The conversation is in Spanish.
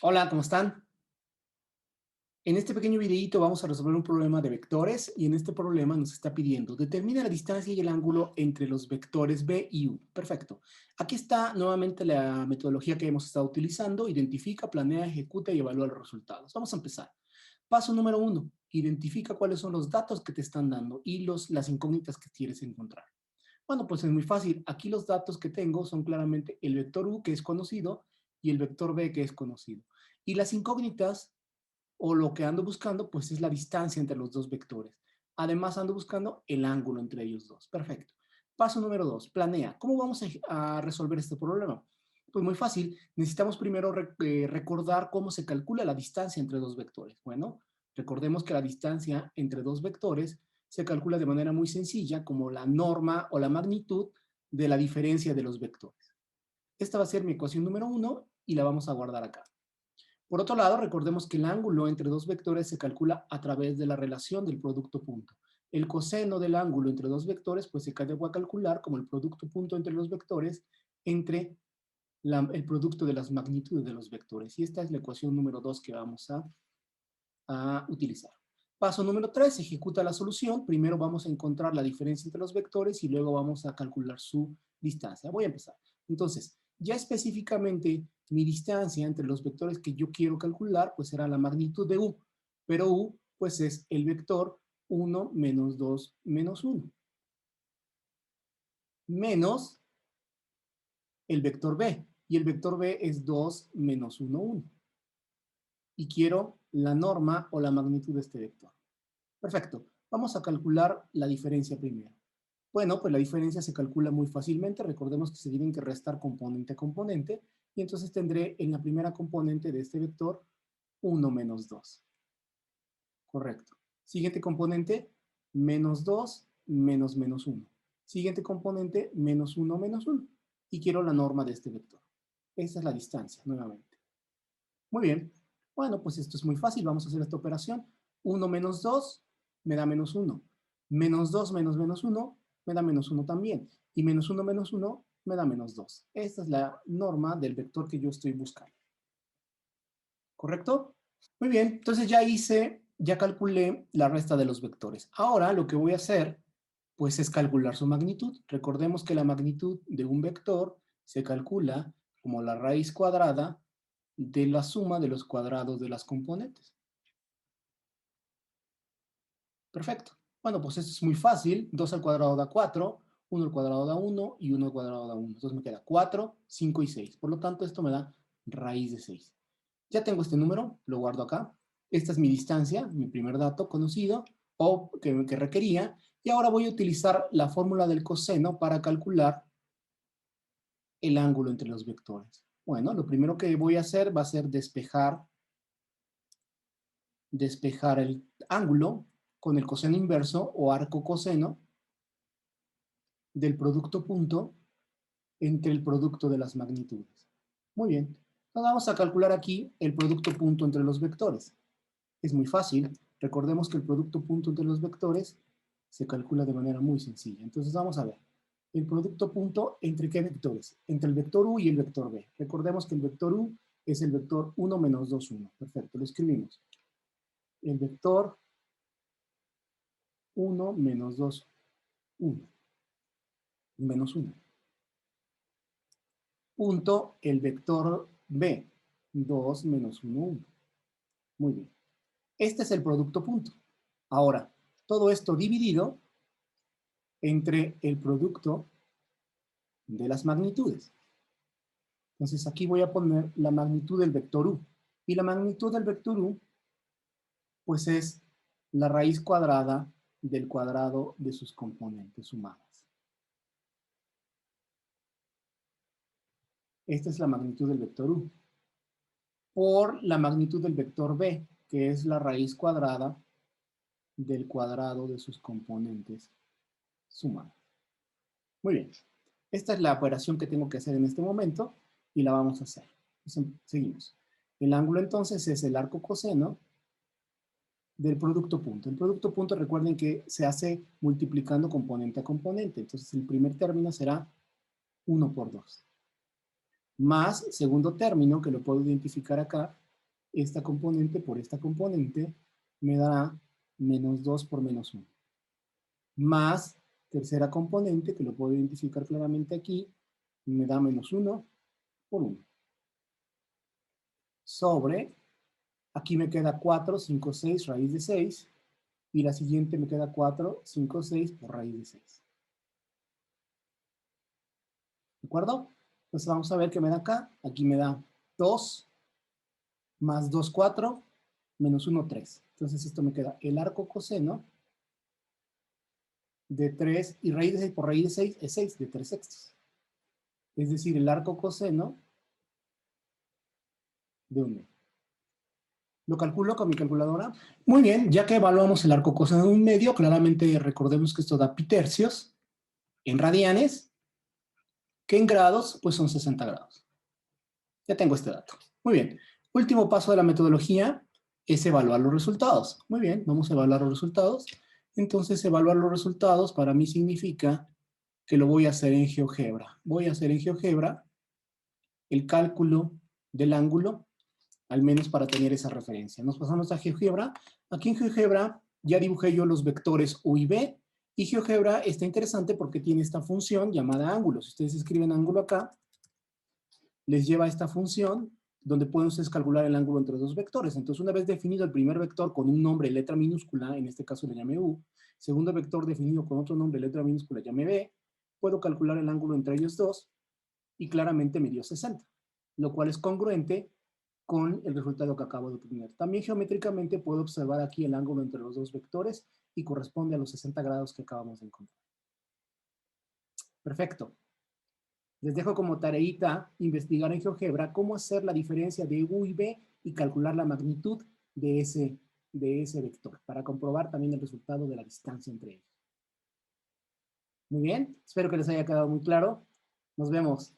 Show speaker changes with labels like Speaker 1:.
Speaker 1: Hola, ¿cómo están? En este pequeño videíto vamos a resolver un problema de vectores y en este problema nos está pidiendo determina la distancia y el ángulo entre los vectores b y u. Perfecto. Aquí está nuevamente la metodología que hemos estado utilizando. Identifica, planea, ejecuta y evalúa los resultados. Vamos a empezar. Paso número 1. Identifica cuáles son los datos que te están dando y las incógnitas que quieres encontrar. Bueno, pues es muy fácil. Aquí los datos que tengo son claramente el vector u, que es conocido, y el vector b, que es conocido. Y las incógnitas o lo que ando buscando, pues es la distancia entre los dos vectores. Además, ando buscando el ángulo entre ellos dos. Perfecto. Paso número 2, planea. ¿Cómo vamos a resolver este problema? Pues muy fácil. Necesitamos primero recordar cómo se calcula la distancia entre dos vectores. Bueno, recordemos que la distancia entre dos vectores se calcula de manera muy sencilla como la norma o la magnitud de la diferencia de los vectores. Esta va a ser mi ecuación número 1 y la vamos a guardar acá. Por otro lado, recordemos que el ángulo entre dos vectores se calcula a través de la relación del producto punto. El coseno del ángulo entre dos vectores pues se puede calcular como el producto punto entre los vectores entre el producto de las magnitudes de los vectores. Y esta es la ecuación número 2 que vamos a utilizar. Paso número 3, ejecuta la solución. Primero vamos a encontrar la diferencia entre los vectores y luego vamos a calcular su distancia. Voy a empezar. Entonces, ya específicamente mi distancia entre los vectores que yo quiero calcular, pues será la magnitud de u. Pero u, pues es el vector 1 menos 2 menos 1. Menos el vector b. Y el vector b es 2 menos 1, 1. Y quiero la norma o la magnitud de este vector. Perfecto. Vamos a calcular la diferencia primero. Bueno, pues la diferencia se calcula muy fácilmente. Recordemos que se tienen que restar componente a componente. Y entonces tendré en la primera componente de este vector 1 menos 2. Correcto. Siguiente componente, menos 2 menos menos 1. Siguiente componente, menos 1 menos 1. Y quiero la norma de este vector. Esa es la distancia, nuevamente. Muy bien. Bueno, pues esto es muy fácil. Vamos a hacer esta operación. 1 menos 2 me da menos 1. Menos 2 menos menos 1 me da menos 1 también. Y menos 1 me da menos 2. Esta es la norma del vector que yo estoy buscando. ¿Correcto? Muy bien. Entonces ya calculé la resta de los vectores. Ahora lo que voy a hacer, pues es calcular su magnitud. Recordemos que la magnitud de un vector se calcula como la raíz cuadrada de la suma de los cuadrados de las componentes. Perfecto. Bueno, pues esto es muy fácil. 2 al cuadrado da 4, 1 al cuadrado da 1 y 1 al cuadrado da 1. Entonces me queda 4, 5 y 6. Por lo tanto, esto me da raíz de 6. Ya tengo este número, lo guardo acá. Esta es mi distancia, mi primer dato conocido o que requería. Y ahora voy a utilizar la fórmula del coseno para calcular el ángulo entre los vectores. Bueno, lo primero que voy a hacer va a ser despejar el ángulo con el coseno inverso o arco coseno del producto punto entre el producto de las magnitudes. Muy bien. Entonces vamos a calcular aquí el producto punto entre los vectores. Es muy fácil. Recordemos que el producto punto entre los vectores se calcula de manera muy sencilla. Entonces vamos a ver. El producto punto entre qué vectores? Entre el vector u y el vector b. Recordemos que el vector u es el vector 1 menos 2, 1. Perfecto, lo escribimos. El vector 1 menos 2, 1. Menos 1. Punto el vector b. 2 menos 1, 1. Muy bien. Este es el producto punto. Ahora, todo esto dividido entre el producto de las magnitudes. Entonces aquí voy a poner la magnitud del vector u. Y la magnitud del vector u, pues es la raíz cuadrada del cuadrado de sus componentes sumadas. Esta es la magnitud del vector u. Por la magnitud del vector b, que es la raíz cuadrada del cuadrado de sus componentes sumadas. Muy bien. Esta es la operación que tengo que hacer en este momento y la vamos a hacer. Seguimos. El ángulo entonces es el arco coseno del producto punto. El producto punto, recuerden que se hace multiplicando componente a componente. Entonces el primer término será 1 por 2. Más segundo término, que lo puedo identificar acá, esta componente por esta componente me dará menos 2 por menos 1. Más tercera componente, que lo puedo identificar claramente aquí, me da menos 1 por 1. Sobre, aquí me queda 4, 5, 6, raíz de 6. Y la siguiente me queda 4, 5, 6 por raíz de 6. ¿De acuerdo? Entonces vamos a ver qué me da acá. Aquí me da 2 más 2, 4, menos 1, 3. Entonces esto me queda el arco coseno de 3, y raíz de 6 por raíz de 6 es 6, de 3 sextos. Es decir, el arco coseno de 1 medio. ¿Lo calculo con mi calculadora? Muy bien, ya que evaluamos el arco coseno de 1 medio, claramente recordemos que esto da pi tercios en radianes, que en grados pues son 60 grados. Ya tengo este dato. Muy bien. Último paso de la metodología es evaluar los resultados. Muy bien, vamos a evaluar los resultados. Entonces, evaluar los resultados para mí significa que lo voy a hacer en GeoGebra. Voy a hacer en GeoGebra el cálculo del ángulo, al menos para tener esa referencia. Nos pasamos a GeoGebra. Aquí en GeoGebra ya dibujé yo los vectores U y B, y GeoGebra está interesante porque tiene esta función llamada ángulo. Si ustedes escriben ángulo acá, les lleva a esta función donde pueden ustedes calcular el ángulo entre dos vectores. Entonces, una vez definido el primer vector con un nombre letra minúscula, en este caso le llamé U, segundo vector definido con otro nombre letra minúscula, llamé B, puedo calcular el ángulo entre ellos dos y claramente me dio 60, lo cual es congruente con el resultado que acabo de obtener. También geométricamente puedo observar aquí el ángulo entre los dos vectores y corresponde a los 60 grados que acabamos de encontrar. Perfecto. Les dejo como tareita investigar en GeoGebra cómo hacer la diferencia de U y B y calcular la magnitud de ese vector para comprobar también el resultado de la distancia entre ellos. Muy bien, espero que les haya quedado muy claro. Nos vemos.